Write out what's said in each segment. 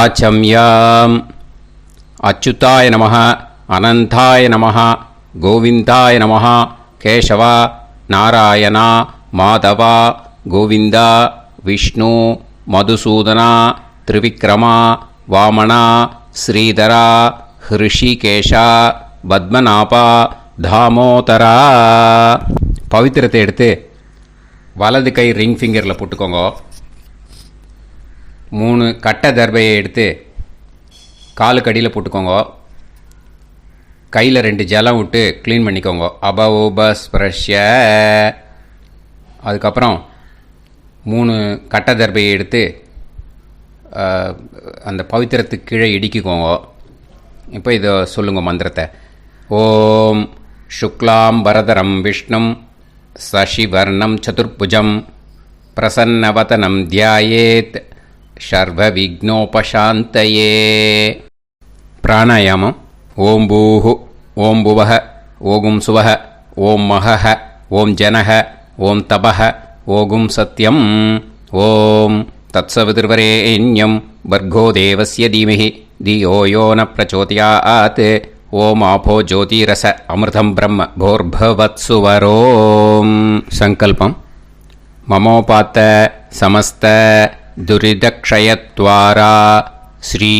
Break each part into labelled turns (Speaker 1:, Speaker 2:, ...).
Speaker 1: ஆச்சம்யாம். அச்சுதாய நமः, அனந்தாய நமः, கோவிந்தாய நமः, கேசவா, நாராயணா, மாதவா, கோவிந்தா, விஷ்ணு, மதுசூதனா, திரிவிக்ரமா, வாமனா, ஸ்ரீதரா, ஹிருஷிகேஷா, பத்மநாபா, தாமோதரா. பவித்திரத்தை எடுத்து வலது கை ரிங் ஃபிங்கரில் போட்டுக்கோங்க. 3 கட்டை தர்பையை எடுத்து காலுக்கடியில் போட்டுக்கோங்க. கையில் 2 ஜலம் விட்டு க்ளீன் பண்ணிக்கோங்க. அபவோபஸ்பிரஷ்ய. அதுக்கப்புறம் 3 கட்டை தர்பையை எடுத்து அந்த பவித்திரத்துக்கு கீழே இடிக்கிக்கோங்க. இப்போ இதை சொல்லுங்கள் மந்திரத்தை. ஓம் சுக்லாம் வரதரம் விஷ்ணும் சசிவர்ணம் சதுர்புஜம் பிரசன்னவதனம் தியாயேத் சர்வ விக்னோபசாந்தயே. பிராணாயாமம். ஓம் பூஹு, ஓம் புவஹ, ஓகும் சுவஹ, ஓம் மஹஹ, ஓம் ஜனஹ, ஓம் தபஹ, ஓகும் சத்யம். ஓம் தத்சவிதுர்வரேண்யம் பர்கோ தேவஸ்ய தீமஹி தியோ யோ ந பிரச்சோதயாத். ஓம் ஆபோ ஜோதிரச அமிர்தம் பிரம்ம போர்பவத்சுவரோம். சங்கல்பம். மமோபாத்த சமஸ்த துரிதக்ஷயத்வாரா ஸ்ரீ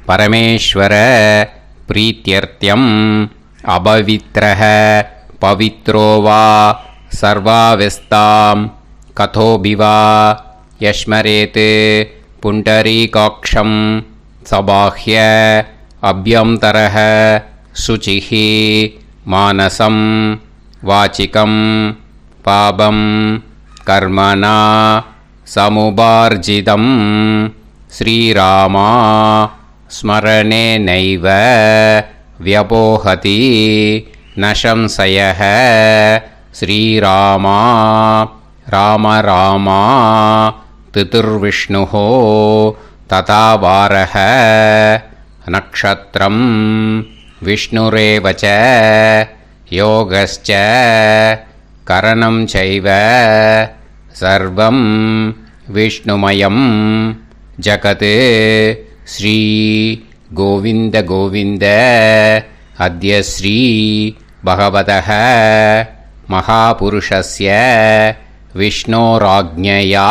Speaker 1: பரமேஸ்வர பிரீத்யர்த்தியம் அபவித்ரஹ பவித்ரோ வா சர்வாவஸ்தாம் கதோபிவா யஸ்மரேத் புண்டரீகாக்ஷம் சபாஹ்ய அப்யந்தரஹ சுசிஹ மானசம் வாசிகம் பாபம் கர்மணா சமுபார்ஜிதம் ஸ்ரீராமா ஸ்மரணேனைவ வ்யபோஹதி நசம்சயஹ. ஸ்ரீராமா ராம ராமா திதிர்விஷ்ணுஹோ ததா வாரஹ. நக்ஷத்ரம் விஷ்ணுரேவச யோகஸ்ச கரணம் சைவ சர்வம் விஷ்ணுமயம் ஜகத். ஸ்ரீ கோவிந்த கோவிந்த அத்ய ஸ்ரீ பகவதः மகாபுருஷஸ்ய விஷ்ணோராஜ்ஞயா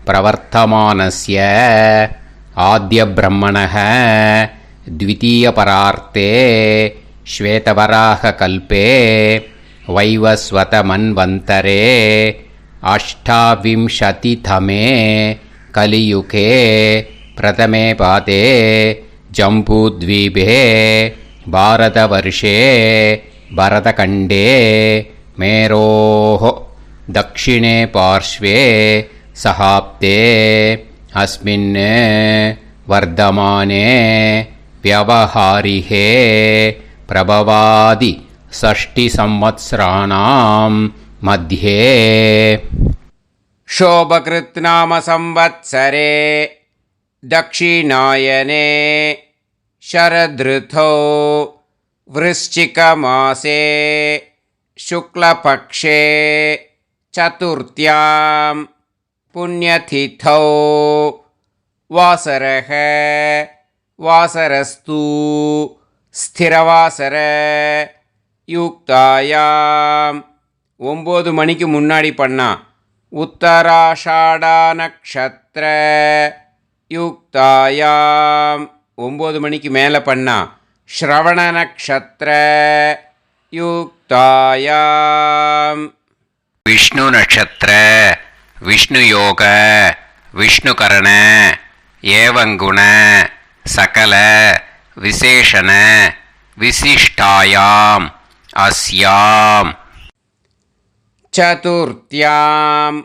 Speaker 1: பிரவர்த்தமானஸ்ய ஆத்ய பிரம்மணः த்விதீயபரார்த்தே ஸ்வேதவராக கல்பே வைவஸ்வத மன்வந்தரே அஷ்டாவிம்சதிதமே கலியுகே பிரதமே பாதே ஜம்பூத்வீபே பாரதவர்ஷே பரதகண்டே மேரோः தக்ஷிணே பார்ஷ்வே சஹாப்தே அஸ்மின் வர்தமானே व्यवहारिहे प्रभवादि षष्टिसंवत्सराणां मध्ये शोभकृत्नाम संवत्सरे दक्षिणायने शरदृतौ वृश्चिकमासे शुक्लपक्षे चतुर्थ्यां पुण्यतिथौ वासरः வாசரஸ்து ஸ்திரவாசர யுக்தாயாம். 9 மணிக்கு முன்னாடி பண்ணா உத்தராஷாடா நக்ஷத்ர யுக்தாயாம். 9 மணிக்கு மேலே பண்ணா ஸ்ரவண நக்ஷத்ர யுக்தாயாம். விஷ்ணு நக்ஷத்ர விஷ்ணு யோக விஷ்ணுகரண ஏவங்குண சகல விசேஷண விசிஷ்டாயாம் அஸ்யாம் சதுர்த்தியாம்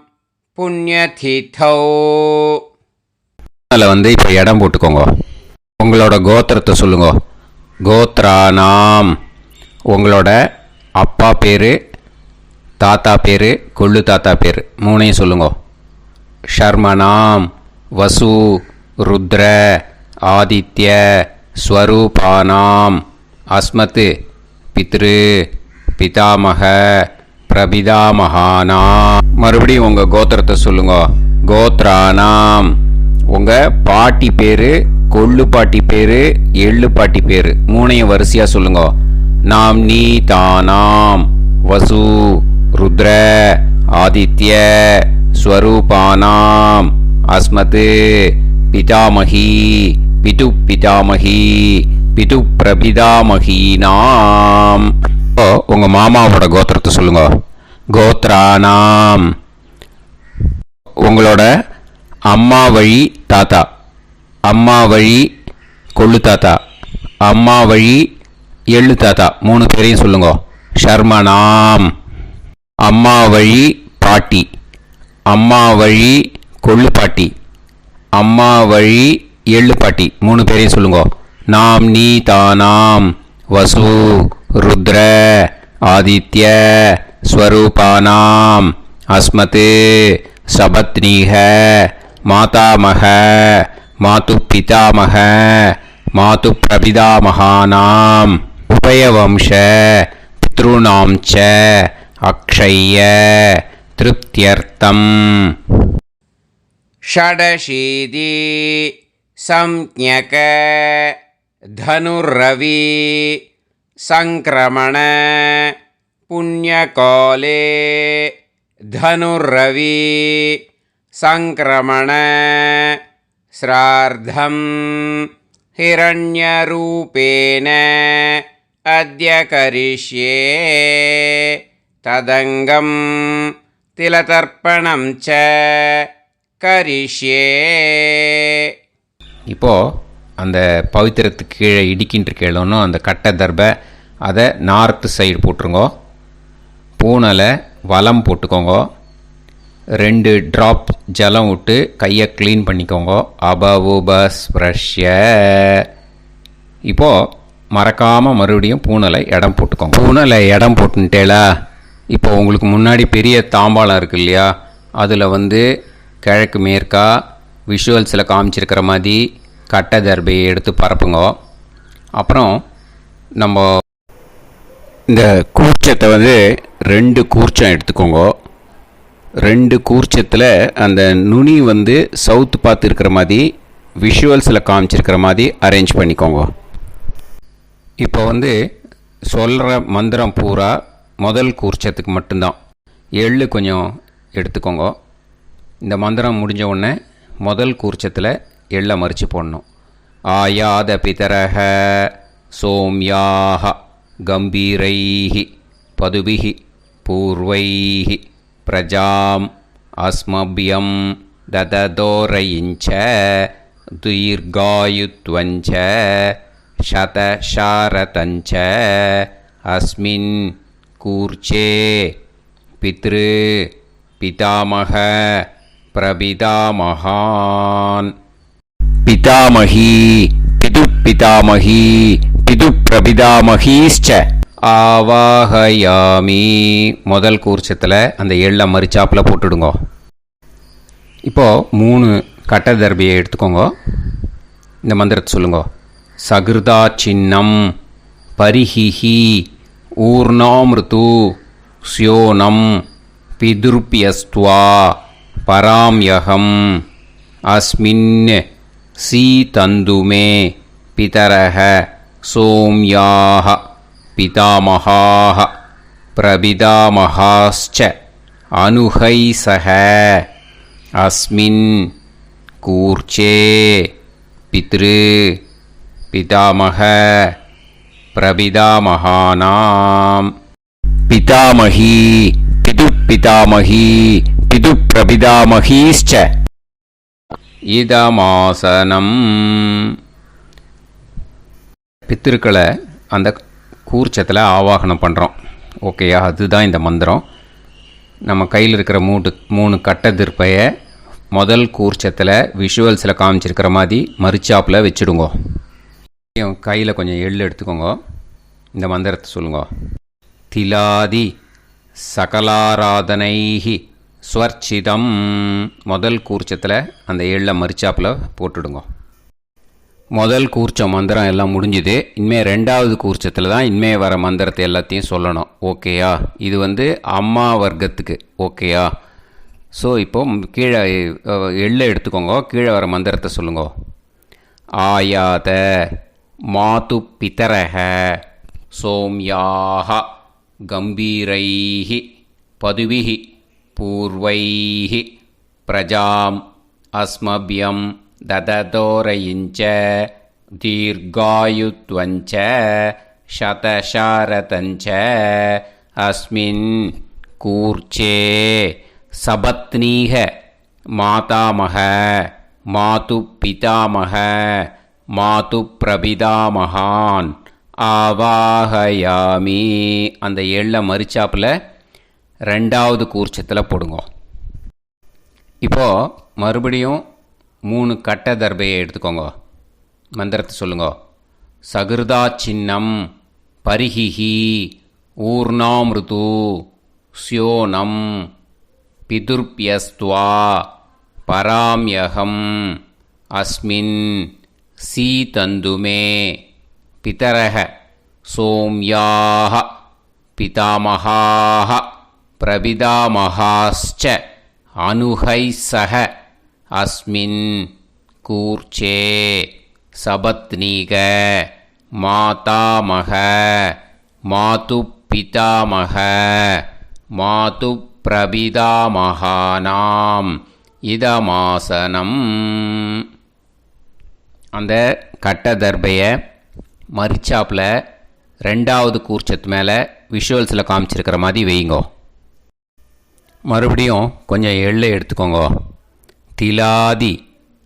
Speaker 1: புண்ணியதிதௌ. அதில் இப்போ இடம் போட்டுக்கோங்க. உங்களோட கோத்திரத்தை சொல்லுங்க. கோத்ரானாம். உங்களோட அப்பா பேர், தாத்தா பேர், கொள்ளு தாத்தா பேர் 3ஐயும் சொல்லுங்க. ஷர்மனாம் வசு ருத்ர ஆதித்ய ஸ்வரூபானாம் அஸ்மத் பித்ரு பிதாமக பிரபிதாமகானாம். மறுபடியும் உங்கள் கோத்திரத்தை சொல்லுங்க. கோத்ரானாம் உங்கள் பாட்டி பேர், கொள்ளு பாட்டி பேர், எள்ளு பாட்டி பேர் மூணையும் வரிசையாக சொல்லுங்க. நாம் நீ தானாம் வசு ருத்ர ஆதித்ய ஸ்வரூபானாம் அஸ்மத் பிதாமகி பிது பிதாமகி பிது பிரபிதாமகீனாம். உங்கள் மாமாவோட கோத்திரத்தை சொல்லுங்க. கோத்ரானாம். உங்களோட அம்மா வழி தாத்தா, அம்மா வழி கொள்ளு தாத்தா, அம்மா வழி எள்ளு தாத்தா மூணு பேரையும் சொல்லுங்க. ஷர்மனாம். அம்மா வழி பாட்டி, அம்மா வழி கொள்ளு பாட்டி, அம்மா வழி எள்ளு பாட்டி மூணு பேரையும் சொல்லுங்க. நாம் நீ தானாம் வசு ருத்ர ஆதித்ய ஸ்வரூபானாம் அஸ்மத் சபத்னீஹ மாதாமக மாது பிதாமக மாது பிரபிதாமகானாம் உபயவம்ச பித்ருணாம் ச அக்ஷய்ய திருப்தியர்த்தம்.
Speaker 2: ஷடசீதி சம்ஞக தனுர்ரவி சங்கிரமண புண்ணியகாலே தனுர்ரவி சங்கிரமண ஸ்ரார்த்தம் ஹிரண்யரூபேன அத்ய கரிஷ்யே ததங்கம் திலதர்ப்பணம் ச கரிஷ்யே.
Speaker 1: இப்போது அந்த பவித்திரத்துக்கு கீழே இடிக்கின்ற கீழே அந்த கட்டை தர்பை அதை நார்த்து சைடு போட்டுருங்கோ. பூனலை வலம் போட்டுக்கோங்க. 2 ட்ராப் ஜலம் விட்டு கையை க்ளீன் பண்ணிக்கோங்க. அபவுபஸ் ப்ரஷ்ய. இப்போது மறக்காமல் மறுபடியும் பூனலை இடம் போட்டுக்கோங்க. பூனலை இடம் போட்டுன்ட்டேலா. இப்போ உங்களுக்கு முன்னாடி பெரிய தாம்பாளம் இருக்கு இல்லையா, அதில் கிழக்கு மேற்கா விஷுவல்ஸில் காமிச்சிருக்கிற மாதிரி கட்டை தர்பையை எடுத்து பரப்புங்க. அப்புறம் நம்ம இந்த கூர்ச்சத்தை 2 கூர்ச்சம் எடுத்துக்கோங்க. 2 கூர்ச்சத்தில் அந்த நுனி சவுத்து பார்த்து இருக்கிற மாதிரி விஷுவல்ஸில் காமிச்சிருக்கிற மாதிரி அரேஞ்ச் பண்ணிக்கோங்க. இப்போ சொல்கிற மந்திரம் பூரா முதல் கூர்ச்சத்துக்கு மட்டும்தான். எள்ளு கொஞ்சம் எடுத்துக்கோங்க. இந்த மந்திரம் முடிஞ்ச உடனே முதல் கூர்ச்சத்தில் எள்ளை மறித்து போடணும். ஆயாத பிதரஹ சோம்யாக கம்பீரைஹி பதுபிஹி பூர்வைஹி பிரஜாம் அஸ்மபியம் தததோரயிஞ்ச தீர்காயுத்வஞ்ச சதசாரதஞ்ச அஸ்மின் கூர்ச்சே பித்ரு பிதாமக பிரபிதாமகான். பிதாமகி பிது பிதாமகி பிது பிரபிதாமகீஷ்ச ஆவாஹயாமி. முதல் கூர்ச்சத்தில் அந்த எள்ளை மறிச்சாப்பில் போட்டுடுங்க. இப்போது 3 கட்டை தர்பியை எடுத்துக்கோங்க. இந்த மந்திரத்தை சொல்லுங்க. சகிருதா சின்னம் பரிஹிஹி ஊர்ணாமிருத்து ஸ்யோனம் பிதுர்பியஸ்துவா பராம்யகம் அஸ்மின் சீதந்துமே பிதரஹ சோம்யாஹ பிதாமகாஹ பிரபிதாமகாஸ்ச அனுஹைசஹ அஸ்மின் கூர்ச்சே பித்ரு பிதாமக பிரபிதாமகானாம். பிதாமகி பிது பிதாமகி பிது பிரபிதாமகீஷ்ச இதமாசனம். பித்திருக்களை அந்த கூர்ச்சத்தில் ஆவாகனம் பண்ணுறோம். ஓகேயா? அதுதான் இந்த மந்திரம். நம்ம கையில் இருக்கிற 3 கட்டை திருப்பையை முதல் கூர்ச்சத்தில் விஷுவல்ஸில் காமிச்சிருக்கிற மாதிரி மறிச்சாப்பில் வச்சுடுங்க. கையில் கொஞ்சம் எள்ளு எடுத்துக்கோங்க. இந்த மந்திரத்தை சொல்லுங்க. திலாதி சகலாராதனைஹி ஸ்வர்ச்சிதம். முதல் கூர்ச்சத்தில் அந்த எள்ளை மறிச்சாப்பில் போட்டுடுங்க. முதல் கூர்ச்சம் மந்திரம் எல்லாம் முடிஞ்சுது. இனிமேல் 2வது கூர்ச்சத்தில் தான் இனிமேல் வர மந்திரத்தை எல்லாத்தையும் சொல்லணும். ஓகேயா? இது அம்மா வர்க்கத்துக்கு. ஓகேயா? ஸோ இப்போது கீழே எள்ளை எடுத்துக்கோங்க, கீழே வர மந்திரத்தை சொல்லுங்க. ஆயாத மாது பிதரஹ சோம்யாக கம்பீரைஹி பதுவிஹி பூர்வைஹி பிரஜாம் அஸ்மபியம் தததோரயிஞ்ச தீர்காயுத்வஞ்ச சதசாரதஞ்ச அஸ்மின் கூர்ச்சே சபத்னீக மாதாமக மாது பிதாமக மாது பிரபிதாமகான் ஆவாஹயாமி. அந்த எள்ளை மரிச்சாப்பில் ரெண்டாவது கூர்ச்சத்தில் போடுங்க. இப்போது மறுபடியும் 3 கட்ட தர்பையை எடுத்துக்கோங்க. மந்திரத்தை சொல்லுங்க. சகிருதா சின்னம் பரிஹிஹி ஊர்ணாமிருது ஸ்யோனம் பிதுர்பியஸ்துவா பராம்யகம் அஸ்மின் சீதந்துமே பிதரஹ சோம்யாக பிதாமகாः பிரபிதாமகாஸ்ச அனுஹைசஹ அஸ்மின் கூர்ச்சே சபத்னீக மாதாமக மாது பிதாமக மாது பிரபிதாமகானாம் இதமாசனம். அந்த கட்ட தர்பையை மரிச்சாப்பில் ரெண்டாவது கூர்ச்சத்து மேலே விஷுவல்ஸில் காமிச்சிருக்கிற மாதிரி வைங்கோ. மறுபடியும் கொஞ்சம் எள்ளை எடுத்துக்கோங்க. திலாதி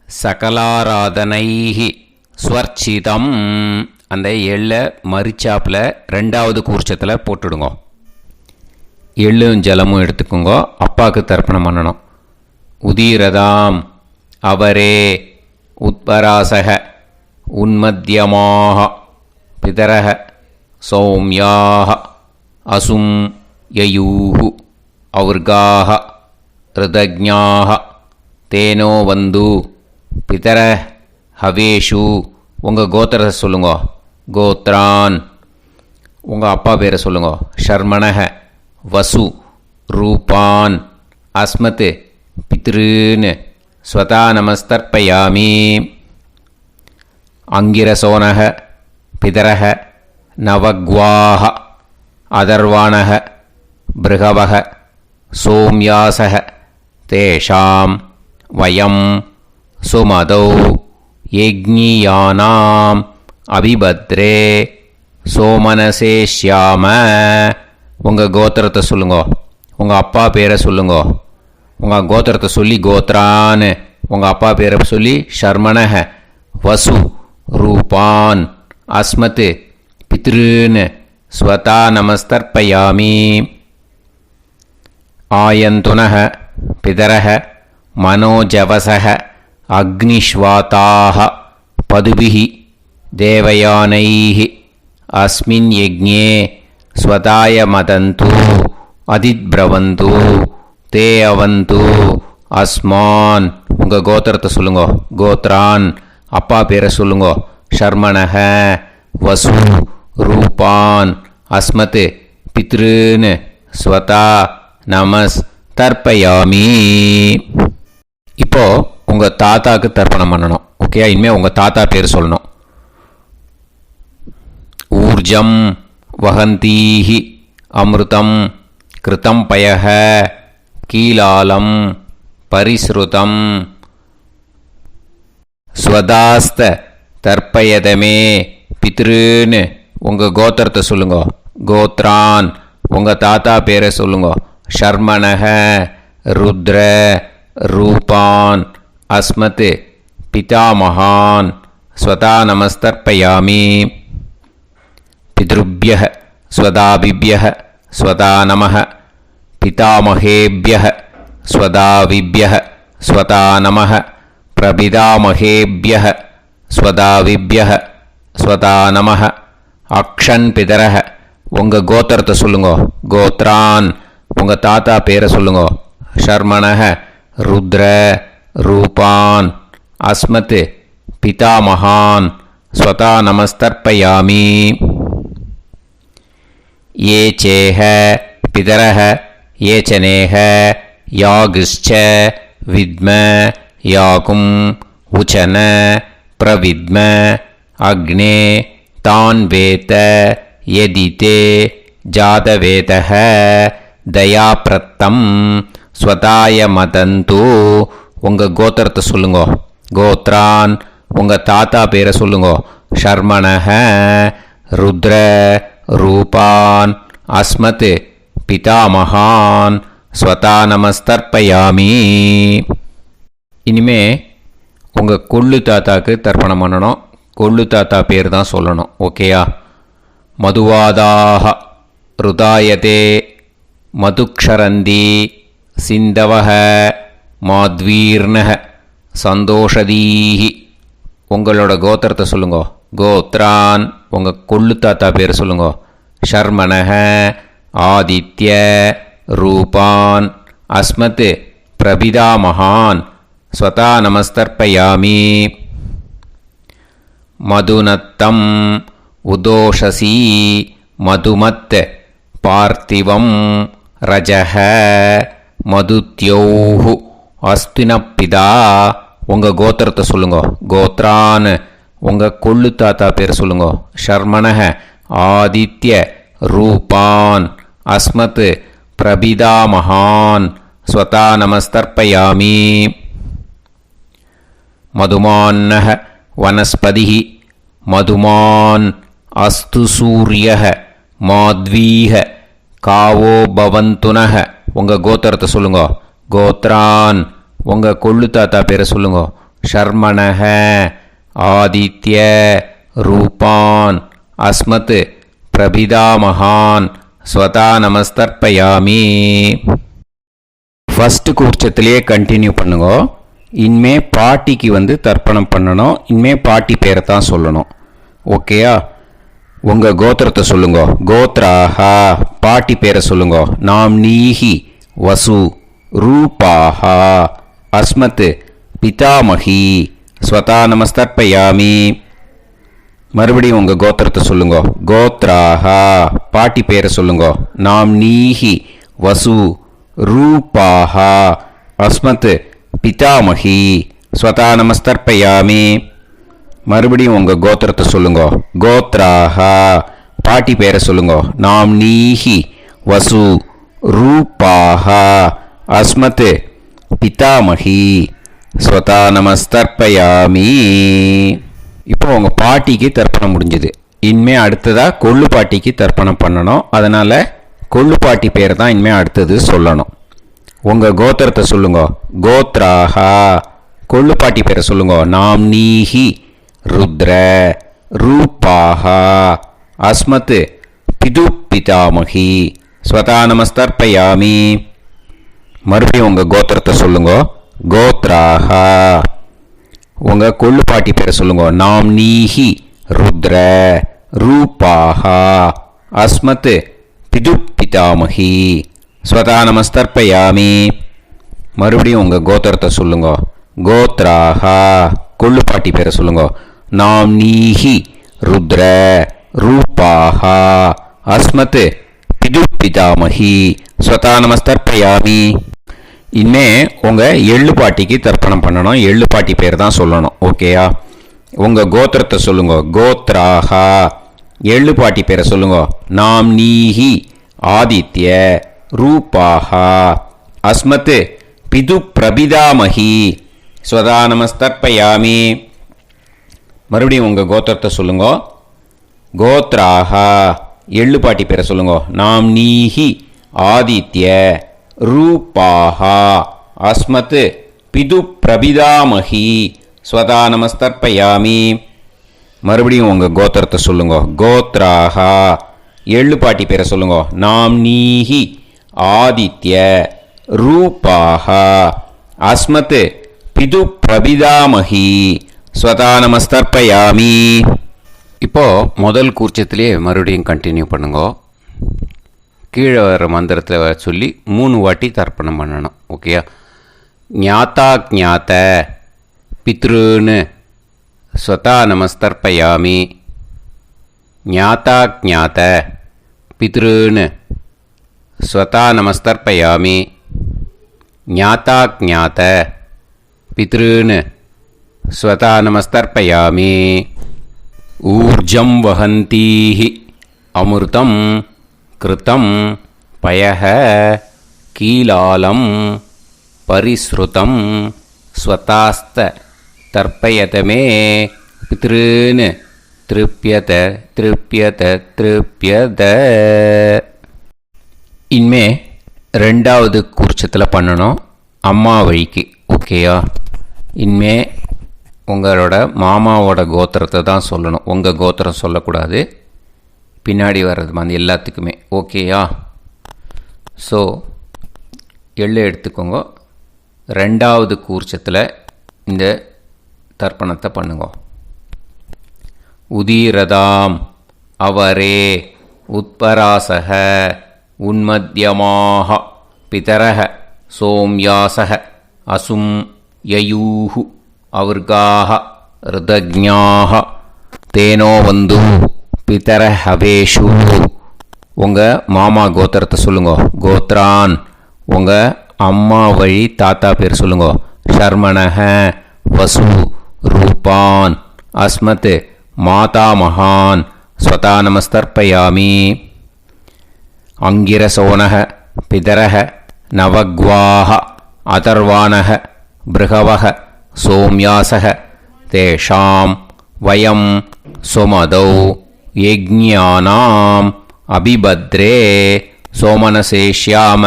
Speaker 1: சகலாராதனைஹி ஸ்வர்ச்சிதம். அந்த எள்ளை மரிச்சாப்பில் ரெண்டாவது கூர்ச்சத்தில் போட்டுடுங்க. எள்ளும் ஜலமும் எடுத்துக்கோங்க. அப்பாவுக்கு தர்ப்பணம் பண்ணணும். உதீரதாம் அவரே உத்பராசக உன்மத்தியமாக பிதரக சௌமியாக அசும் யயூஹு ஔர்காக ரிதஜ்ஞாக தேனோ வந்து பிதர ஹவேஷு. உங்கள் கோத்திரத்தை சொல்லுங்க. கோத்ரான். உங்கள் அப்பா பேரை சொல்லுங்க. ஷர்மணக வசு ரூபான் அஸ்மத் பித்ருன்னு ஸ்வதா நமஸ்தர்ப்பயாமி. அங்கிரசோனக பிதரக நவக்வாஹ அதர்வாணக பிருகவக சோம்யாசக தேஷாம் வயம் சுமதௌ யஜ்ஞியானாம் அபிபத்ரே சோமனசேஷ்யாம. உங்கள் கோத்திரத்தை சொல்லுங்க. உங்கள் அப்பா பேரை சொல்லுங்க. உங்கள் கோத்திரத்தை சொல்லி கோத்ரான்னு, உங்கள் அப்பா பேரை சொல்லி ஷர்மணக வசு ரூபான் அஸ்மத் பித்ருன்னு ஸ்வதா நமஸ்தர்ப்பயாமி. ஆயந்துனக பிதரக மனோஜவசக அக்னிஷ்வாதாக பதுபிஹி தேவயானைஹி அஸ்மின் யஜ்ஞே ஸ்வதாய மதந்து அதித்பிரவந்து தே அவது அஸ்மான். உங்கள் கோத்திரத்தை சொல்லுங்க. கோத்ரான். அப்பா பேரை சொல்லுங்க. ஷர்மணக வசு ரூபான் அஸ்மத் பித்ருன்னு ஸ்வதா நமஸ் தர்ப்பயாமி. இப்போது உங்கள் தாத்தாவுக்கு தர்ப்பணம் பண்ணணும். ஓகே, இனிமேல் உங்கள் தாத்தா பேர் சொல்லணும். ஊர்ஜம் வஹந்தீஹி அமிர்தம் கிருதம் பயஹ கீலாலம் பரிஸ்ருதம் ஸ்வதாஸ்த தர்ப்பயதமே பித்ருன்னு. உங்கள் கோத்திரத்தை சொல்லுங்க. கோத்ரான். உங்கள் தாத்தா பேரை சொல்லுங்க. ஷர்மணக ருத்ர ரூபான் அஸ்மத் பிதாமகான் ஸ்வதா நமஸ்தர்ப்பயாமி. பித்ருப்யஹ ஸ்வதாபிப்யஹ ஸ்வதா நமஹ பிதாமகேப்யஹ ஸ்வதாவிப்யஹ ஸ்வதா நமஹ பிரபிதாமகேப்யஹ ஸ்வதாவிப்யஹ ஸ்வதா நமஹ. அக்ஷன் பிதரஹ. உங்கள் கோத்திரத்தை சொல்லுங்க. கோத்ரான். உங்கள் தாத்தா பேரை சொல்லுங்க. ஷர்மணக ருத்ர ரூபான் அஸ்மத் பிதாமகான் ஸ்வதா நமஸ்தர்ப்பயாமி. ये चेह पितरः ये च नेह யாகுஷ்ச வித்ம யாகும் உச்சன பிரவித்ம அக்னே தான்வேத யதிதே ஜாதவேதः தயாப்ரத்தம் ஸ்வதாய மதந்து. உங்கள் கோத்திரத்தை சொல்லுங்க. கோத்ரான் உங்கள் தாத்தா பேரை சொல்லுங்க. ஷர்மணஹ ருத்ர ரூபான் அஸ்மத் பிதாமகான் ஸ்வதா நமஸ்தர்ப்பயாமி. இனிமே உங்கள் கொள்ளு தாத்தாக்கு தர்ப்பணம் பண்ணணும். கொள்ளு தாத்தா பேர் தான் சொல்லணும். ஓகேயா? மதுவாதாக ருதாயதே மதுக்ஷரந்தி சிந்தவஹ மாத்வீர்ணஹ சந்தோஷதீஹி. உங்களோட கோத்திரத்தை சொல்லுங்க. கோத்ரான் உங்கள் கொள்ளு தாத்தா பேர் சொல்லுங்க. ஷர்மணஹ ஆதித்ய ரூபான் அஸ்மத் பிரபிதாமகான் ஸ்வதா நமஸ்தர்ப்பயாமி. மதுநத்தம் உதோஷசி மதுமத் பார்த்திவம் ரஜஹ மதுத்யோஹு அஸ்தினப்பிதா. உங்கள் கோத்திரத்தை சொல்லுங்க. கோத்ரான் உங்கள் கொள்ளு தாத்தா பேர் சொல்லுங்க. ஷர்மணஹ ஆதித்ய ரூபான் அஸ்மத் பிரபிதாமகான் ஸ்வதா நமஸ்தர்ப்பயாமி. மதுமான்னஹ வனஸ்பதிः மதுமான் அஸ்து சூரியः மாத்வீஹ காவோ பவந்துனஹ. உங்கள் கோத்திரத்தை சொல்லுங்க. கோத்ரான் உங்கள் கொள்ளு தாத்தா பேரை சொல்லுங்க. ஷர்மணஹ ஆதித்ய ரூபான் அஸ்மத் பிரபிதாமகான் ஸ்வதா நமஸ்தர்ப்பயாமி. ஃபஸ்ட்டு கூர்ச்சத்திலேயே கண்டினியூ பண்ணுங்க. இனிமே பாட்டிக்கு தர்ப்பணம் பண்ணணும். இனிமே பாட்டி பேரை தான் சொல்லணும். ஓகேயா? உங்கள் கோத்திரத்தை சொல்லுங்க. கோத்ராஹா பாட்டி பேரை சொல்லுங்க. நாம்னீஹி வசு ரூபாஹா அஸ்மத் பிதாமகி ஸ்வதா நமஸ்தர்ப்பயாமி. மறுபடியும் உங்கள் கோத்திரத்தை சொல்லுங்க. கோத்ராஹா பாட்டி பேரை சொல்லுங்க. நாம்னீஹி வசு ரூபாஹா அஸ்மத் பிதாமகி ஸ்வதா நமஸ்தர்ப்பயாமி. மறுபடியும் உங்கள் கோத்திரத்தை சொல்லுங்க. கோத்ராஹா பாட்டி பேரை சொல்லுங்க. நாம்னீஹி வசு ரூபாஹா அஸ்மத் பிதாமகி ஸ்வதா நமஸ்தர்ப்பயாமி. இப்போ உங்கள் பாட்டிக்கு தர்ப்பணம் முடிஞ்சது. இனிமே அடுத்ததாக கொள்ளு பாட்டிக்கு தர்ப்பணம் பண்ணணும். அதனால் கொள்ளு பாட்டி பேரை தான் இனிமேல் அடுத்தது சொல்லணும். உங்கள் கோத்திரத்தை சொல்லுங்க. கோத்ராஹா கொள்ளு பாட்டி பேரை சொல்லுங்க. நாம்னீஹி ருத்ர ரூபாஹா அஸ்மத் பிது பிதாமகி ஸ்வதா நமஸ்தர்ப்பயாமி. மறுபடியும் உங்கள் கோத்திரத்தை சொல்லுங்க. கோத்ராஹா உங்கள் கொள்ளு பாட்டி பேரை சொல்லுங்க. நாம்னீஹி ருத்ர ரூபாஹா அஸ்மத் பிது பிதாமகி ஸ்வதா நமஸ்தர்ப்பயாமி. மறுபடியும் உங்கள் கோத்திரத்தை சொல்லுங்க. கோத்ராஹா கொள்ளு பாட்டி பேரை சொல்லுங்க. நாம்னீஹி ருத்ர ரூபாஹா அஸ்மத் பிது பிதாமகி ஸ்வதா நமஸ்தர்ப்பயாமி. இனிமே உங்கள் எள்ளு பாட்டிக்கு தர்ப்பணம் பண்ணணும். எள்ளு பாட்டி பேர் தான் சொல்லணும். ஓகேயா? உங்கள் கோத்திரத்தை சொல்லுங்க. கோத்ராஹா எள்ளு பாட்டி பேரை சொல்லுங்க. நாம்னீஹி ஆதித்ய ரூபாஹா அஸ்மத் பிது பிரபிதாமகி ஸ்வதா நமஸ்தர்ப்பயாமி. மறுபடியும் உங்கள் கோத்திரத்தை சொல்லுங்க. கோத்ராஹா எள்ளு பாட்டி பேரை சொல்லுங்க. நாம்னீஹி ஆதித்ய ரூபாஹா அஸ்மத் பிது பிரபிதாமகி ஸ்வதா நமஸ்தர்ப்பயாமி. மறுபடியும் உங்கள் கோத்திரத்தை சொல்லுங்க. கோத்ராஹா எள்ளு பாட்டி பேரை சொல்லுங்க. நாம்னீஹி ஆதித்ய ரூபாஹா அஸ்மத் பிது பிரபிதாமகி ஸ்வதா நமஸ்தர்ப்பயாமி. இப்போது முதல் கூர்ச்சத்திலே மறுபடியும் கண்டினியூ பண்ணுங்க. கீழே வர மந்திரத்தில் சொல்லி 3 வாட்டி தர்ப்பணம் பண்ணணும். ஓகேயா? ஞாத்தா ஞாத்த பித்ருன்னு ஸ்வதா நமஸ்தர்ப்பயாமி. ஞாத்தா ஞாத்த பித்ருன்னு ஸ்வதா நமஸ்தர்ப்பயாமி. ஞாதா ஞாத பித்ருன் ஸ்வதா நமஸ்தர்ப்பயாமி. ஊர்ஜம் வஹந்தீஹி அமிர்தம் கிருதம் பயஹ கீலாலம் பரிஸ்ருதம் ஸ்வதாஸ்த தர்ப்பயத மே பித்ருன் திருப்யத திருப்யத திருப்யத. இனிமே ரெண்டாவது கூர்ச்சத்தில் பண்ணணும் அம்மா வழிக்கு. ஓகேயா? இனிமே உங்களோட மாமாவோட கோத்திரத்தை தான் சொல்லணும், உங்கள் கோத்திரம் சொல்லக்கூடாது. பின்னாடி வர்றது மாதிரி எல்லாத்துக்குமே. ஓகேயா? ஸோ எள்ளு எடுத்துக்கோங்க. ரெண்டாவது கூர்ச்சத்தில் இந்த தர்ப்பணத்தை பண்ணுங்க. உதீரதாம் அவரே உத்பராசக உன்மத்யமாக பிதரக சோம்யாசக அசும் யயூஹு அவர்காக ருதஜ்ஞாக தேனோ வந்து பிதர ஹவேஷு. உங்கள் மாமா கோத்திரத்தை சொல்லுங்க. கோத்ரான் உங்கள் அம்மா வழி தாத்தா பேர் சொல்லுங்க. ஷர்மணஹ வசு ரூபான் அஸ்மத் மாதா மகான் ஸ்வதா நமஸ்தர்ப்பயாமி. அங்கிரசோனஹ பிதரஹ நவக்வாஹ அதர்வாணஹ பிருகவஹ சோம்யாசஹ தேஷாம் வயம் சுமதௌ யஜ்ஞானாம் அபிபத்ரே சோமனசேஷ்யாம.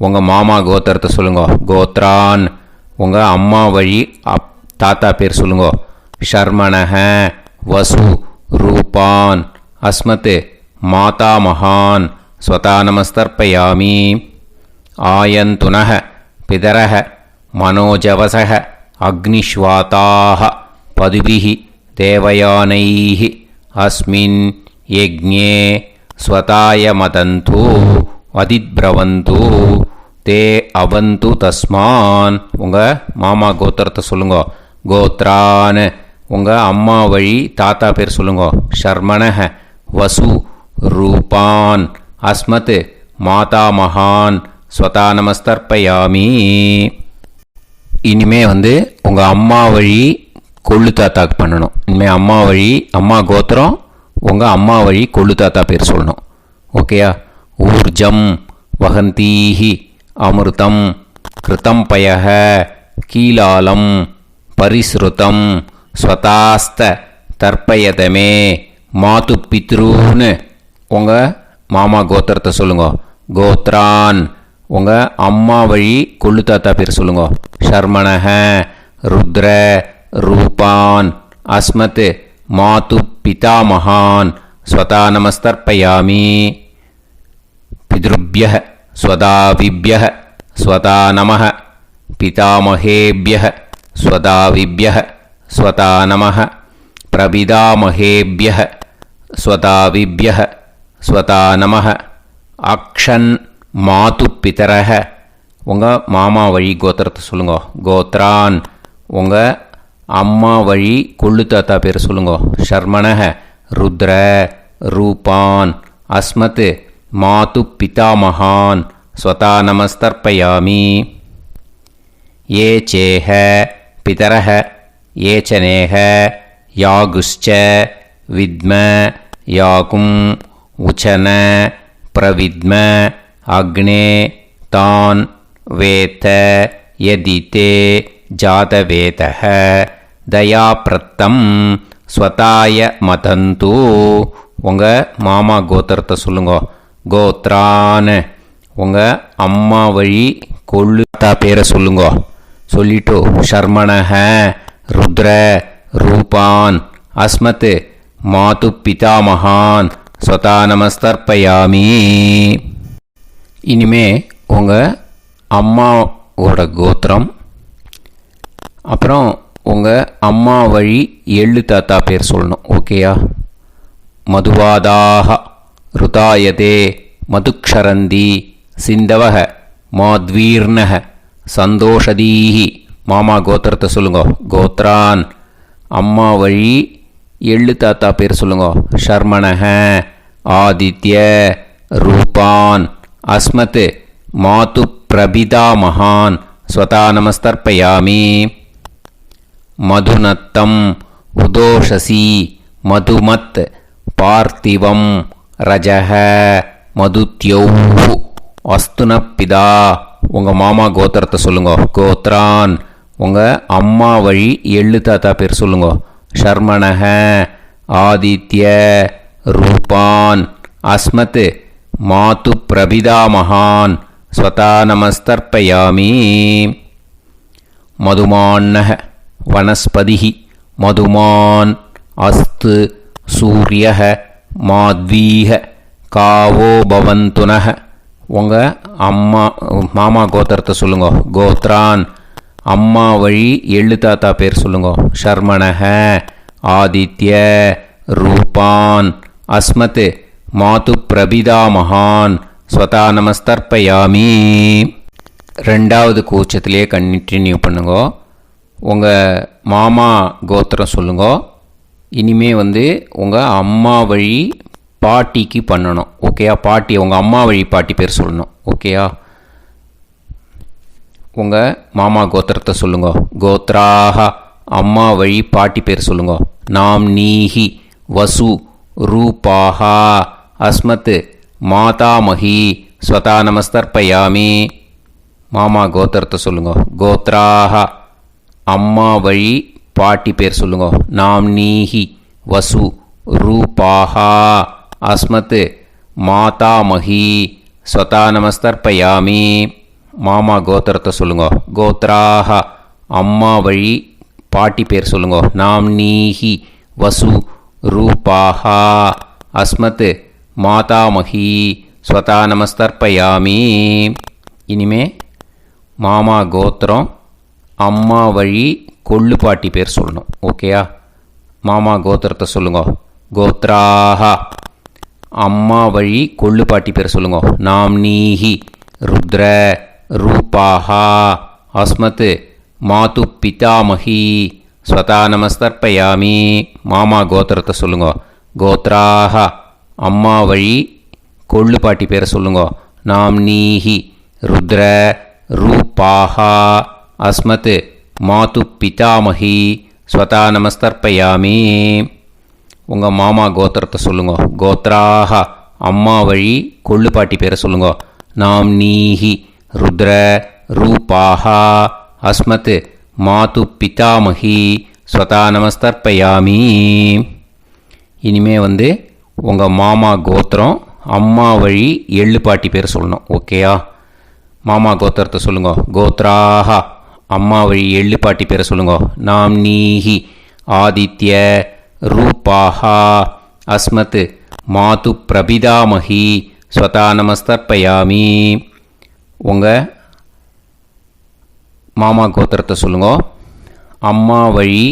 Speaker 1: உங்கள் மாமா கோத்திரத்தை சொல்லுங்க. கோத்ரான் உங்கள் அம்மா வழி தாத்தா பேர் சொல்லுங்க. ஷர்மணஹ வசு ரூபான் அஸ்மத் மாதா மகான் ஸ்வதா நமஸ்தர்ப்பயாமி. ஆயந்துனஹ பிதரஹ மனோஜவசஹ அக்னிஷ்வாதாஹ பதுபிஹி தேவயானைஹி அஸ்மின் யஜ்ஞே ஸ்வதாய மதந்து அதித்பிரவந்து தே அவந்து தஸ்மான். உங்கள் மாமா கோத்திரத்தை சொல்லுங்க. கோத்ரான் உங்கள் அம்மா வழி தாத்தா பேர் சொல்லுங்க. ஷர்மணஹ வசு ரூபான் அஸ்மத் மாதா மகான் ஸ்வதா நமஸ்தர்ப்பயாமி. இனிமே உங்கள் அம்மா வழி கொள்ளு தாத்தாக்கு பண்ணணும். இனிமேல் அம்மா வழி அம்மா கோத்திரம் உங்கள் அம்மா வழி கொள்ளு தாத்தா பேர் சொல்லணும். ஓகேயா? ஊர்ஜம் வஹந்தீஹி அமிர்தம் கிருதம் பயஹ கீலாலம் பரிஸ்ருதம் ஸ்வதாஸ்த தர்ப்பயதமே மாது பித்ருன்னு உங்கள் மாமா கோத்திரத்தை சொல்லுங்க. கோத்ரான் உங்கள் அம்மா வழி கொள்ளு தாத்தா பேர் சொல்லுங்க. ஷர்மணஹ ருத்ர ரூபான் அஸ்மத் மாது பிதா மகான் ஸ்வதா நமஸ்தர்ப்பயாமி. பித்ருப்யஹ ஸ்வதாவிப்யஹ ஸ்வதா நமஹ பிதாமஹேப்யஹ ஸ்வதாவிப்யஹ ஸ்வதா நமஹ பிரபிதாமஹேப்யஹ ஸ்வதாவிப்யஹ ஸ்வதா நமஹ. அக்ஷன் மாது பிதரஹ உங்கள் மாமா வழி கோத்திரத்தை சொல்லுங்க. கோத்ரான் உங்கள் அம்மா வழி கொள்ளு தாத்தா பேர் சொல்லுங்க. ஷர்மணஹ ருத்ர ரூபான் அஸ்மத் மாது பிதா மகான் ஸ்வதா நமஸ்தர்ப்பயாமி. ஏ சேஹ பிதரஹ ஏச்சனேஹ யாகுஷ்ச வித்ம யாகும் உச்சன பிரவித்ம அக்னே தான் வேத யதிதே ஜாதவேதஹ தயாப்ரத்தம் ஸ்வதாய மதந்து. உங்கள் மாமா கோத்திரத்தை சொல்லுங்க. கோத்ரான் உங்கள் அம்மா வழி கொள்ளு தாத்தா பேரை சொல்லுங்க. சொல்லிட்டு ஷர்மணஹ ருத்ர ரூபான் அஸ்மத் மாது பிதா மகான் ஸ்வதா நமஸ்தர்ப்பயாமி. இனிமே உங்கள் அம்மாவோட கோத்திரம் அப்புறம் உங்கள் அம்மா வழி எள்ளு தாத்தா பேர் சொல்லணும். ஓகேயா? மதுவாதாக ருதாயதே மதுக்ஷரந்தி சிந்தவக மாத்வீர்ணக சந்தோஷதீஹி. மாமா கோத்திரத்தை சொல்லுங்க. கோத்ரான் அம்மா வழி எள்ளு தாத்தா பேர் சொல்லுங்க. ஷர்மணஹ ஆதித்ய ரூபான் அஸ்மத் மாது பிரபிதாமகான் ஸ்வதா நமஸ்தர்ப்பயாமி. மதுநத்தம் உதோஷசி மதுமத் பார்த்திவம் ரஜஹ மதுத்யௌஹு அஸ்துனப்பிதா. உங்கள் மாமா கோத்திரத்தை சொல்லுங்க. கோத்ரான் உங்கள் அம்மா வழி எள்ளு தாத்தா பேர் சொல்லுங்க. ஷர்மணஹ ஆதித்ய ரூபான் அஸ்மத் மாது பிரபிதாமகான் ஸ்வதா நமஸ்தர்ப்பயாமி. மதுமான்னஹ வனஸ்பதிஹி மதுமான் அஸ்து சூரியஹ மாத்வீஹ காவோ பவந்துனஹ. உங்கள் மாமா கோத்திரத்தை சொல்லுங்க. கோத்ரான் அம்மா வழி எள்ளு தாத்தா பேர் சொல்லுங்க. ஷர்மணஹ ஆதித்ய ரூபான் அஸ்மத் மாது பிரபிதாமகான் ஸ்வதா நமஸ்தர்ப்பயாமி. ரெண்டாவது கூச்சத்திலே கண்டினியூ பண்ணுங்க. உங்கள் மாமா கோத்திரம் சொல்லுங்க. இனிமே உங்கள் அம்மா வழி பாட்டிக்கு பண்ணணும். ஓகேயா? பாட்டி உங்கள் அம்மா வழி பாட்டி பேர் சொல்லணும். ஓகேயா? உங்கள் மாமா கோத்திரத்தை சொல்லுங்க. கோத்ராஹ அம்மா வழி பாட்டி பேர் சொல்லுங்க. நாம் நீஹி வசு ரூபாஹா அஸ்மத் மாதாமஹி ஸ்வதா நமஸ்தர்ப்பயாமி. மாமா கோத்திரத்தை சொல்லுங்க. கோத்ராஹ அம்மா வழி பாட்டி பேர் சொல்லுங்க. நாம் நீஹி வசு ரூபாஹா அஸ்மத் மாதாமஹி ஸ்வதா நமஸ்தர்ப்பயாமி. மாமா கோத்திரத்தை சொல்லுங்க. கோத்ராஹ அம்மா வழி பாட்டி பேர் சொல்லுங்க. நாம் நீஹி வசு ரூபாஹா அஸ்மத் மாதாமஹி ஸ்வதா நமஸ்தர்ப்பயாமி. இனிமே மாமா கோத்திரம் அம்மா வழி கொள்ளு பாட்டி பேர் சொல்லணும். ஓகேயா? மாமா கோத்திரத்தை சொல்லுங்க. கோத்ராஹ அம்மா வழி கொள்ளு பாட்டி பேர் சொல்லுங்க. நாம் நீஹி ருத்ர ரூபாஹா அஸ்மத் மாது பிதாமஹி ஸ்வதா நமஸ்தர்ப்பயாமி. மாமா கோத்திரத்தை சொல்லுங்க. கோத்ராஹ அம்மா வழி கொள்ளு பாட்டி பேரை சொல்லுங்க. நாம் நீஹி ருத்ர ரூபாஹா அஸ்மத் மாது பிதாமஹி ஸ்வதா நமஸ்தர்ப்பயாமி. உங்கள் மாமா கோத்திரத்தை சொல்லுங்க. கோத்ராஹ அம்மா வழி கொள்ளு பாட்டி பேரை சொல்லுங்க. நாம் நீஹி ருத்ர ரூபாஹா அஸ்மத் மாது பிதாமஹி ஸ்வதா நமஸ்தர்ப்பயாமி. இனிமே உங்கள் மாமா கோத்திரம் அம்மா வழி எள்ளு பாட்டி பேர் சொல்லணும். ஓகேயா? மாமா கோத்திரத்தை சொல்லுங்க. கோத்ராஹ அம்மா வழி எள்ளு பாட்டி பேரை சொல்லுங்க. நாம் நீஹி ஆதித்ய ரூபாஹா அஸ்மத் மாது பிரபிதாமஹி ஸ்வதா நமஸ்தர்ப்பயாமி. உங்கள் மாமா கோத்திரத்தை சொல்லுங்க. அம்மா வழி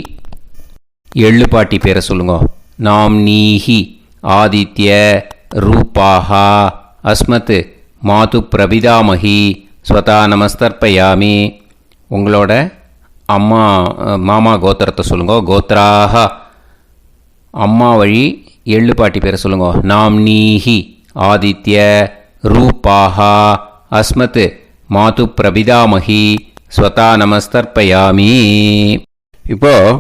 Speaker 1: எள்ளு பாட்டி பேரை சொல்லுங்க. நாம் நீஹி ஆதித்ய ரூபாஹா அஸ்மத் மாது பிரபிதாமஹி ஸ்வதா நமஸ்தர்ப்பயாமி. உங்களோட மாமா கோத்திரத்தை சொல்லுங்க. கோத்ராஹ அம்மா வழி எள்ளு பாட்டி பேரை சொல்லுங்க. நாம் நீஹி ஆதித்ய ரூபாஹா அஸ்மத் மாது பிரபிதாமஹி ஸ்வதா நமஸ்தர்ப்பயாமி. இப்போது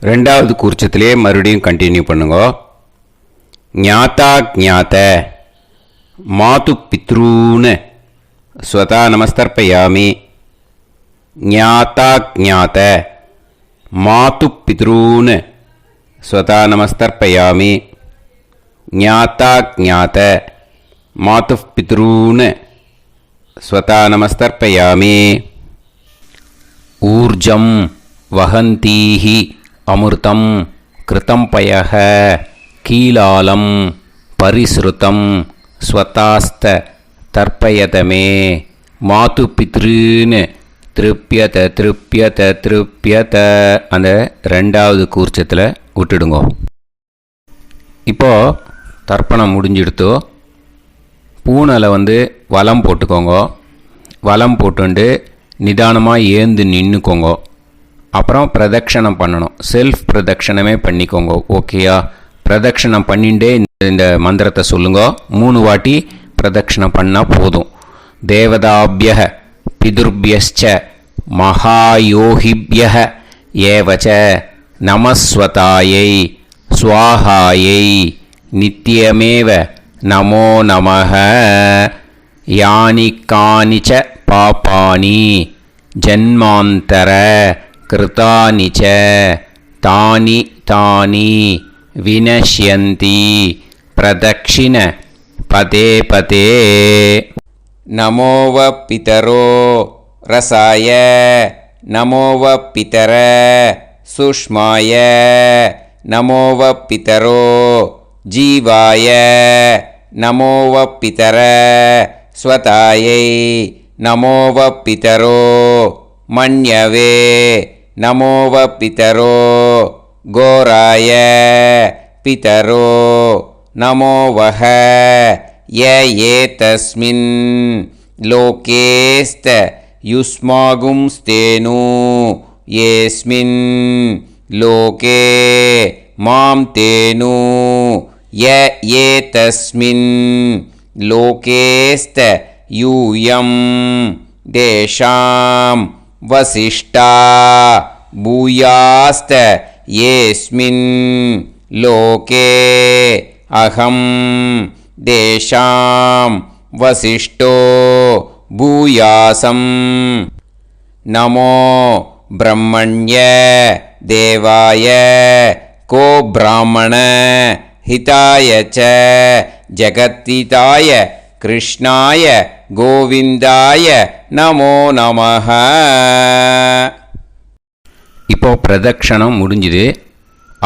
Speaker 1: ரெண்டாவது கூர்ச்சத்திலே மறுபடியும் கண்டினியூ பண்ணுங்க. ஞாதா ஞாத மாது பித்ரூன் ஸ்வதா நமஸ்தர்ப்பயாமி. ஞாதா ஞாத மாது பித்ரூன் ஸ்வதா நமஸ்தர்ப்பயாமி. ஞாதா ஞாத மாது பித்ரூன் ஸ்வதா நமஸ்தர்ப்பயாமி. ஊர்ஜம் வஹந்தீஹி அமிர்தம் கிருதம் பயஹ கீலாலம் பரிஸ்ருதம் ஸ்வதாஸ்த தர்ப்பயதமே மாது பித்ருன்னு திருப்பியத திருப்பியத திருப்பியத. அந்த ரெண்டாவது கூர்ச்சத்தில் விட்டுடுங்க. இப்போது தர்ப்பணம் முடிஞ்சிடுத்தோ பூனலை வலம் போட்டுக்கோங்க. வலம் போட்டுண்டு நிதானமாக ஏந்து நின்றுக்கோங்க. அப்புறம் பிரதட்சணம் பண்ணணும். செல்ஃப் பிரதட்சணமே பண்ணிக்கோங்க. ஓகேயா? பிரதட்சணம் பண்ணிண்டே இந்த மந்திரத்தை சொல்லுங்க. 3 வாட்டி பிரதட்சணம் பண்ணால் போதும். தேவதாபிய பிதுர்பியஸ்ச மகாயோகிப்யः ஏவச நமஸ்வதாயை ஸ்வாஹாயை நித்யமேவ நமோ நமः. யானி கானிச்ச பாபானி ஜன்மாந்தர கிருதானி ச தானி தானி வினஷ்யந்தி பிரதக்ஷிண பதே பதே.
Speaker 2: நமோவ பிதரோ ரசாய நமோவ பிதர சுஷ்மாய நமோவ பிதரோ ஜீவாய நமோவ பிதர ஸ்வதாயை நமோவ பிதரோ மன்யவே நமோவ பிதரோ கோராய பிதரோ நமோவஹ. ய ஏதஸ்மின் லோகேஸ்த யுஸ்மாகும்ஸ்தேனு ஏஸ்மின் லோகே மாம் தேனு. ய ஏதஸ்மின் லோகேஸ்த யூயம் தேஷாம் வசிஷ்டா பூயாஸ்த ஏஸ்மின் லோகே அகம் தேஷாம் வசிஷ்டோ பூயாசம். நமோ பிரம்மண்ய தேவாய கோ பிராமண ஹிதாய ச ஜகத்திதாய கிருஷ்ணாய கோவிந்தாய நமோ நமः.
Speaker 1: இப்போ பிரதக்ஷணம் முடிஞ்சுது.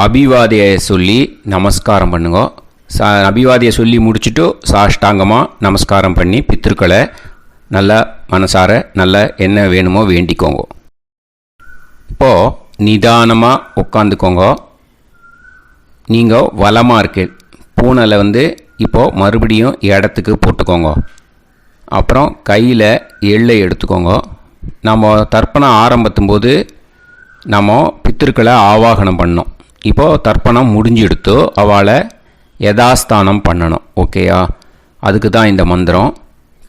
Speaker 1: அபிவாதியை சொல்லி நமஸ்காரம் பண்ணுங்க. அபிவாதியை சொல்லி முடிச்சுட்டு சாஷ்டாங்கமாக நமஸ்காரம் பண்ணி பித்திருக்களை நல்லா மனசார நல்லா என்ன வேணுமோ வேண்டிக்கோங்க. இப்போது நிதானமாக உட்காந்துக்கோங்க. நீங்கள் வலமாக இருக்கு பூனலை இப்போது மறுபடியும் இடத்துக்கு போட்டுக்கோங்க. அப்புறம் கையில் எள்ளை எடுத்துக்கோங்க. நம்ம தர்ப்பணம் ஆரம்பத்தும் போது நம்ம பித்திருக்களை ஆவாகனம் பண்ணோம். இப்போது தர்ப்பணம் முடிஞ்செடுத்து அவளை யதாஸ்தானம் பண்ணணும். ஓகேயா? அதுக்கு தான் இந்த மந்திரம்.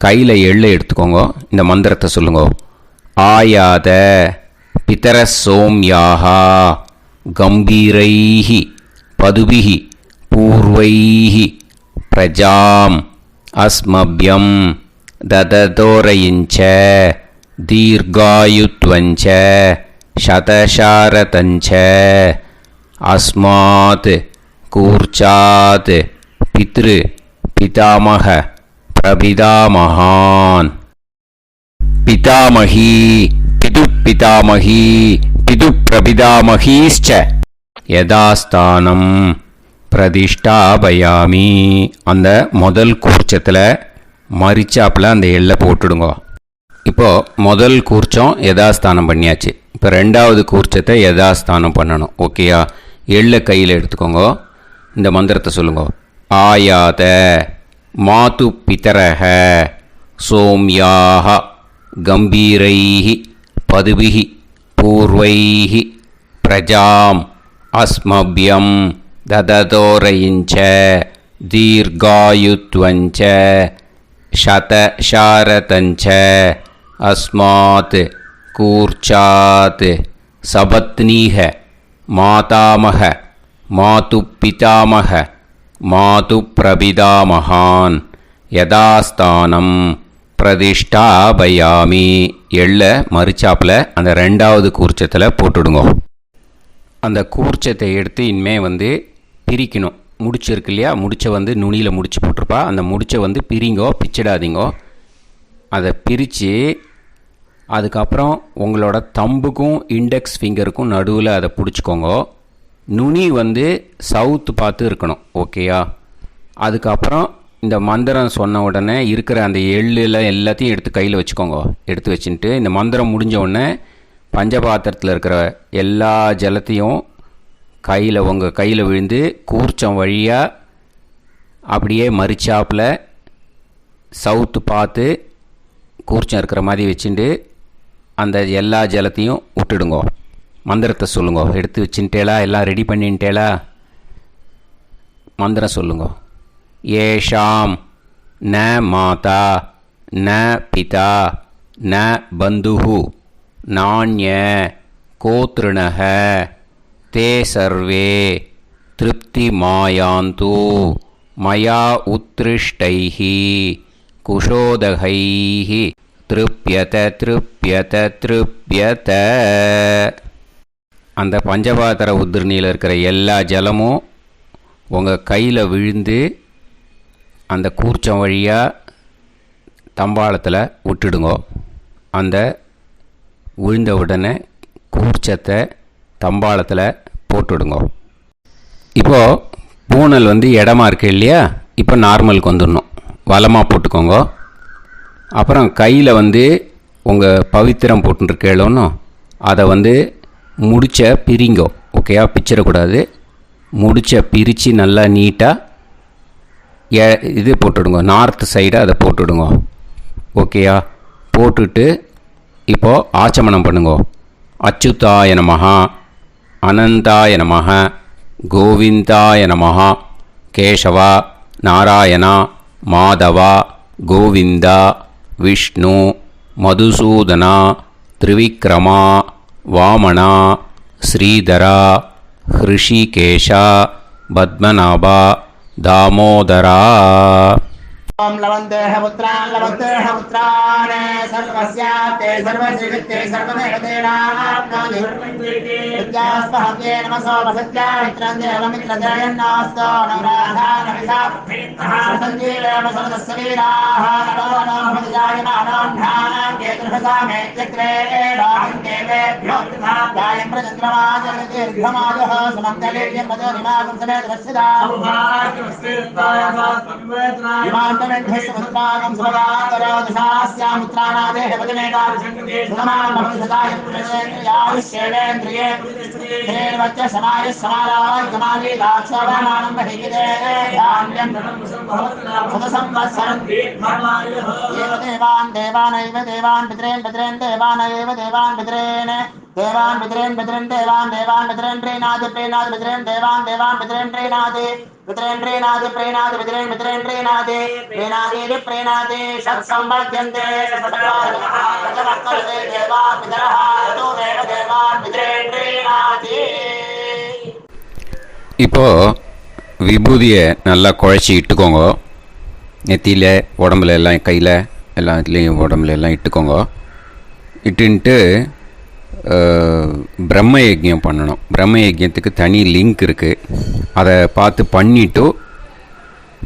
Speaker 1: கையில் எள்ளை எடுத்துக்கோங்க. இந்த மந்திரத்தை சொல்லுங்க. ஆயாத பிதர சோம்யாஹா கம்பீரைஹி பதுபிஹி பூர்வைஹி பிரஜாம் அஸ்மப்யம் தததோரயிஞ்ச தீர்காயுத்வஞ்ச சதசாரதஞ்ச அஸ்மாத் கூர்ச்சாத் பித்ரு பிதாமக பிரபிதாமகான் பிதாமகி பிது பிதாமகி பிது பிரபிதாமகீஸ்ச யதாஸ்தானம் பிரதிஷ்டாபயாமி. அந்த முதல் கூர்ச்சத்தில் மரிச்சாப்பில் அந்த எள்ளை போட்டுடுங்க. இப்போது முதல் கூர்ச்சம் யதாஸ்தானம் பண்ணியாச்சு. இப்போ ரெண்டாவது கூர்ச்சத்தை யதாஸ்தானம் பண்ணணும். ஓகேயா? எள்ளை கையில் எடுத்துக்கோங்க. இந்த மந்திரத்தை சொல்லுங்க. ஆயாத மாது பிதரஹ சோம்யாக கம்பீரைஹி பதுபிஹி பூர்வைஹி பிரஜாம் அஸ்மப்யம் தததோரயிஞ்ச தீர்காயுத்வஞ்ச சதசாரதஞ்ச அஸ்மாத் கூர்ச்சாத் சபத்னீஹ மாதாமக மாது பிதாமக மாது பிரபிதாமகான் யதாஸ்தானம் பிரதிஷ்டாபயாமி. எள்ள மரிச்சாப்பில் அந்த ரெண்டாவது கூர்ச்சத்தில் போட்டுடுங்க. அந்த கூர்ச்சத்தை எடுத்து இனிமே பிரிக்கணும். முடிச்சு இருக்கு இல்லையா? முடிச்சை நுனியில் முடிச்சு போட்டிருப்பா. அந்த முடிச்சை பிரிங்கோ, பிச்சிடாதீங்கோ. அதை பிரித்து அதுக்கப்புறம் உங்களோட தம்புக்கும் இண்டெக்ஸ் ஃபிங்கருக்கும் நடுவில் அதை பிடிச்சிக்கோங்க. நுனி சவுத்து பார்த்து இருக்கணும். ஓகேயா? அதுக்கப்புறம் இந்த மந்திரம் சொன்ன உடனே இருக்கிற அந்த எள்ளில் எல்லாத்தையும் எடுத்து கையில் வச்சுக்கோங்க. எடுத்து வச்சுட்டு இந்த மந்திரம் முடிஞ்ச உடனே பஞ்சபாத்திரத்தில் இருக்கிற எல்லா ஜலத்தையும் உங்கள் கையில் விழுந்து கூர்ச்சம் வழியாக அப்படியே மரிச்சாப்பில் சவுத்து பார்த்து கூர்ச்சம் இருக்கிற மாதிரி வச்சுட்டு அந்த எல்லா ஜலத்தையும் விட்டுடுங்க. மந்திரத்தை சொல்லுங்க. எடுத்து வச்சுட்டேலா? எல்லாம் ரெடி பண்ணிட்டேலா? மந்திரம் சொல்லுங்க. ஏஷாம் ந மாதா ந பிதா न बन्धुः नान्य कोतृणः ते सर्वे तृप्तिमायान्तु मया उत्कृष्टैः कुशोदकैः तृप्यत तृप्यत तृप्यत. அந்த பஞ்சபாத்திர உதிரணியில் இருக்கிற எல்லா ஜலமும் உங்கள் கையில் விழுந்து அந்த கூர்ச்சம் வழியாக தம்பாளத்தில் விட்டுடுங்கோ. அந்த விழுந்த உடனே கூர்ச்சத்தை தம்பாளத்தில் போட்டுவிடுங்கோ. இப்போது பூனல் இடமா இருக்கு இல்லையா, இப்போ நார்மலுக்கு வந்துடணும். வலமாக போட்டுக்கோங்க. அப்புறம் கையில் உங்கள் பவித்திரம் போட்டுருக்கேளோன்னு அதை முடிச்ச பிரிங்கோ. ஓகேயா, பிச்சிடக்கூடாது. முடிச்ச பிரித்து நல்லா நீட்டாக இது போட்டுவிடுங்க. நார்த் சைடு அதை போட்டுவிடுங்க. ஓகேயா, போட்டுட்டு இப்போது ஆச்சமனம் பண்ணுங்க. அச்சுதாய நமஹ, அனந்தாய நமஹ, கோவிந்தாய நமஹ, கேசவா, நாராயணா, மாதவா, கோவிந்தா, விஷ்ணு, மதுசூதனா, திரிவிக்ரமா, வாமனா, ஸ்ரீதரா, ஹிருஷிகேஷா, பத்மநாபா, தாமோதரா.
Speaker 3: ओम लवन्तेह पुत्रान् सर्वस्याप्ते सर्वश्रीवित्ते सर्वदेवतेनाप्नोति विद्यास्पहव्ये नमसो वसत्या मित्रं देवमित्रजयन्नास्तो नवराधानविषाः सञ्जीवेम सर्वस्वीराः नमो नमः जायमानान्धानां केतुर्भसामे चक्रे देवेभ्यो गायं प्रचन्द्रमाजगतिर्घमाजः समन्तलेयं पदनिमागं समेत वत्सदा विमानमेध्यस्वत्रागं सुभगान्तरादशास्यामुत्रानादेह पदमेकाभिषङ्कृते सुधमान् भवसदाय पुरुषेन्द्रियायुष्येवेन्द्रिये हेर्वच्च समायः समाराय कमाली दाक्षाभामानं बहिगिदे धान्यं सुदसंवत्सरं एव देवान् देवानैव देवान् पितॄन् पितॄन् देवानैव देवान् पितॄन् देवान् पितॄन् पितॄन् देवान् देवान् पितॄन् प्रीणाति प्रीणाति पितॄन् देवान् देवान् पितॄन् प्रीणाति पितॄन् प्रीणाति प्रीणाति पितॄन् पितॄन् प्रीणाति प्रीणाति प्रीणाति षट्संवर्ध्यन्ते षट्वर्तते देवा पितरः ततो देव देवान् पितॄन् प्रीणाति.
Speaker 1: இப்போ விபூதியை நல்லா குழச்சி இட்டுக்கோங்க. நெத்தியில், உடம்புல எல்லாம், கையில் எல்லாத்துலேயும் உடம்புல எல்லாம் இட்டுக்கோங்க. இட்டுன்ட்டு பிரம்ம யஜ்யம் பண்ணணும். பிரம்ம யஜ்யத்துக்கு தனி லிங்க் இருக்குது. அதை பார்த்து பண்ணிவிட்டு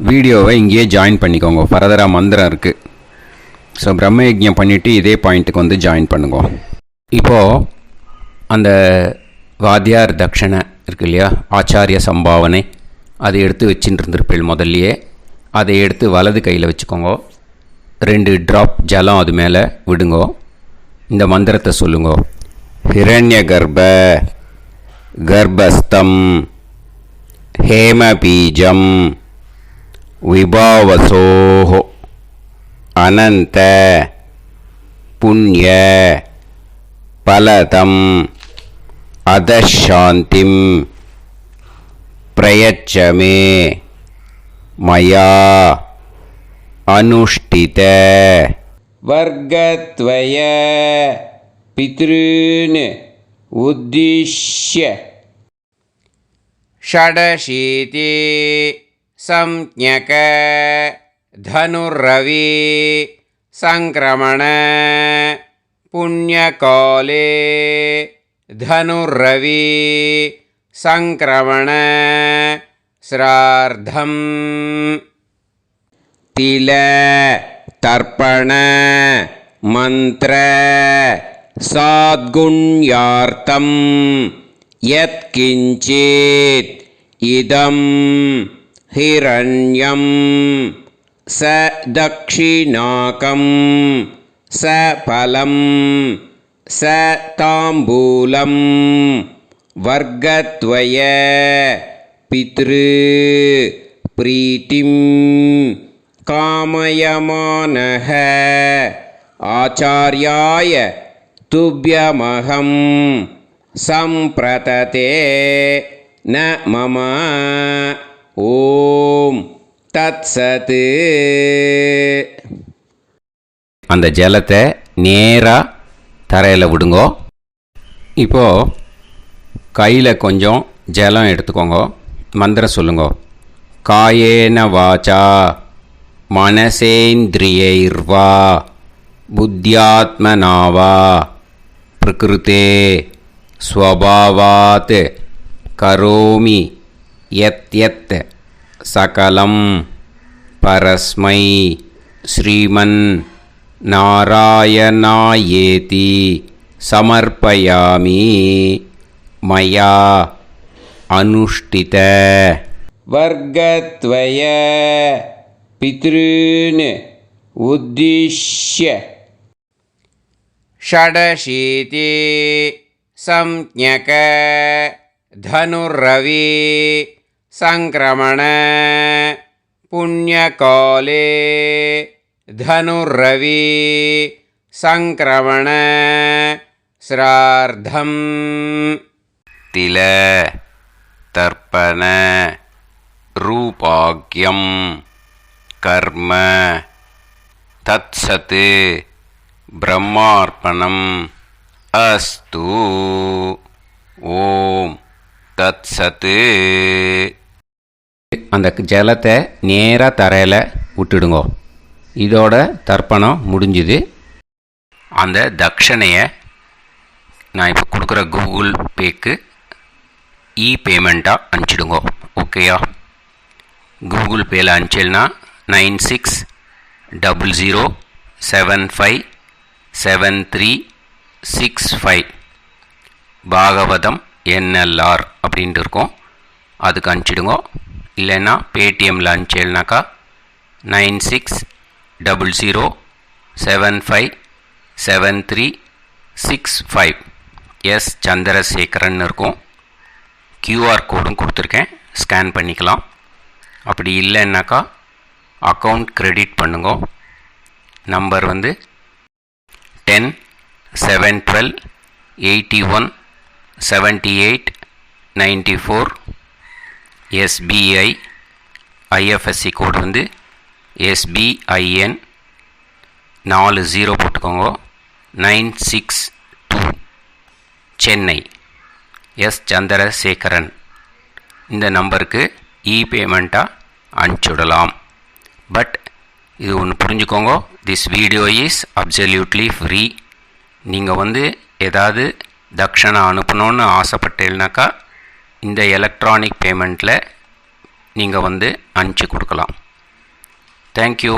Speaker 1: வீடியோவை இங்கேயே ஜாயின் பண்ணிக்கோங்க. ஃபர்தராக மந்திரம் இருக்குது. ஸோ பிரம்ம யஜ்யம் பண்ணிவிட்டு இதே பாயிண்ட்டுக்கு ஜாயின் பண்ணுங்க. இப்போது அந்த வாத்தியார் தட்சணை இருக்கு இல்லையா, ஆச்சாரிய சம்பாவனை, அதை எடுத்து வச்சுட்டு இருந்திருப்பேள் முதல்லையே. அதை எடுத்து வலது கையில் வச்சுக்கோங்க. 2 ட்ராப் ஜலம் அது மேலே விடுங்கோ. இந்த மந்திரத்தை சொல்லுங்கோ. ஹிரண்ய கர்ப்ப கர்ப்பஸ்தம் ஹேமபீஜம் விபாவசோஹோ அனந்த புண்ணிய பலதம் அதசாந்திம் பிரயச்சமே மயா அனுஷ்டித
Speaker 2: वर्गत्वय पितॄन् उद्दिश्य षडशीति संज्ञक धनुर्रवि संक्रमण पुण्यकाले धनुर्रवि संक्रमण श्रार्धं तिल तर्पण मंत्र साद्गुण्यार्थं यत्किंचित् इदं हिरण्यं स दक्षिणाकं स फलं स ताम्बूलं वर्गत्वय पितृ प्रीतिं कामयमानः आचार्याय तुभ्यमहं सम्प्रतते न मम ஓம் தத்சத்.
Speaker 1: அந்த ஜலத்தை நேராக தரையில் விடுங்கோ. இப்போது கையில் கொஞ்சம் ஜலம் எடுத்துக்கோங்க. மந்திரம் சொல்லுங்க. காயேன வாச்சா மனசேந்திரியைர்வா புத்தியாத்மனாவா பிரகிருதே ஸ்வபாவாத் கரோமி யத் யத் சகலம் பரஸ்மை ஸ்ரீமன் நாராயணாயேதி சமர்ப்பயாமி மயா அனுஷ்டித
Speaker 2: वर्गत्वय पितॄन् उद्दिश्य षडशीति संज्ञक धनुर्रवि संक्रमण पुण्यकाले धनुर्रवि संक्रमण श्रार्धं
Speaker 1: तिल तर्पण रूपाग्यं कर्म तत्सत् ब्रह्मार्पणम् अस्तु ஓம் தத்சத். அந்த ஜலத்தை நேராக தரையில் விட்டுடுங்கோ. இதோட தர்ப்பணம் முடிஞ்சுது. அந்த தட்சணையை நான் இப்போ கொடுக்குற கூகுள் பேக்கு பேமெண்ட்டாக அனுப்பிச்சிடுங்கோ. ஓகேயா? கூகுள் பேயில் அனுப்பிச்சல்னா 9600757365 பாகவதம் NLR அப்படின்ட்டு இருக்கும். அதுக்கு அனுப்பிச்சிடுங்கோ. இல்லைன்னா பேடிஎம்மில் அனுப்பிச்சல்னாக்கா 9600757365 எஸ் சந்திரசேகரன் இருக்கும். QR கோடும் கொடுத்துருக்கேன், ஸ்கேன் பண்ணிக்கலாம். அப்படி இல்லைன்னாக்கா அக்கௌண்ட் கிரெடிட் பண்ணுங்க. நம்பர் வந்து 10-7-12-81-78-94. SBI IFSC கோடு வந்து SBIN 40 போட்டுக்கோங்க. 962 சென்னை. எஸ் சந்திரசேகரன். இந்த நம்பருக்கு பேமெண்ட்டாக அனுப்பிச்சுடலாம். பட் இது ஒன்று புரிஞ்சுக்கோங்க, this video is absolutely free. நீங்கள் வந்து ஏதாவது தட்சணை அனுப்பணுன்னு ஆசைப்பட்டேன்னாக்கா இந்த எலக்ட்ரானிக் பேமெண்ட்டில் நீங்கள் வந்து அனுப்பிச்சி கொடுக்கலாம். தேங்க்யூ.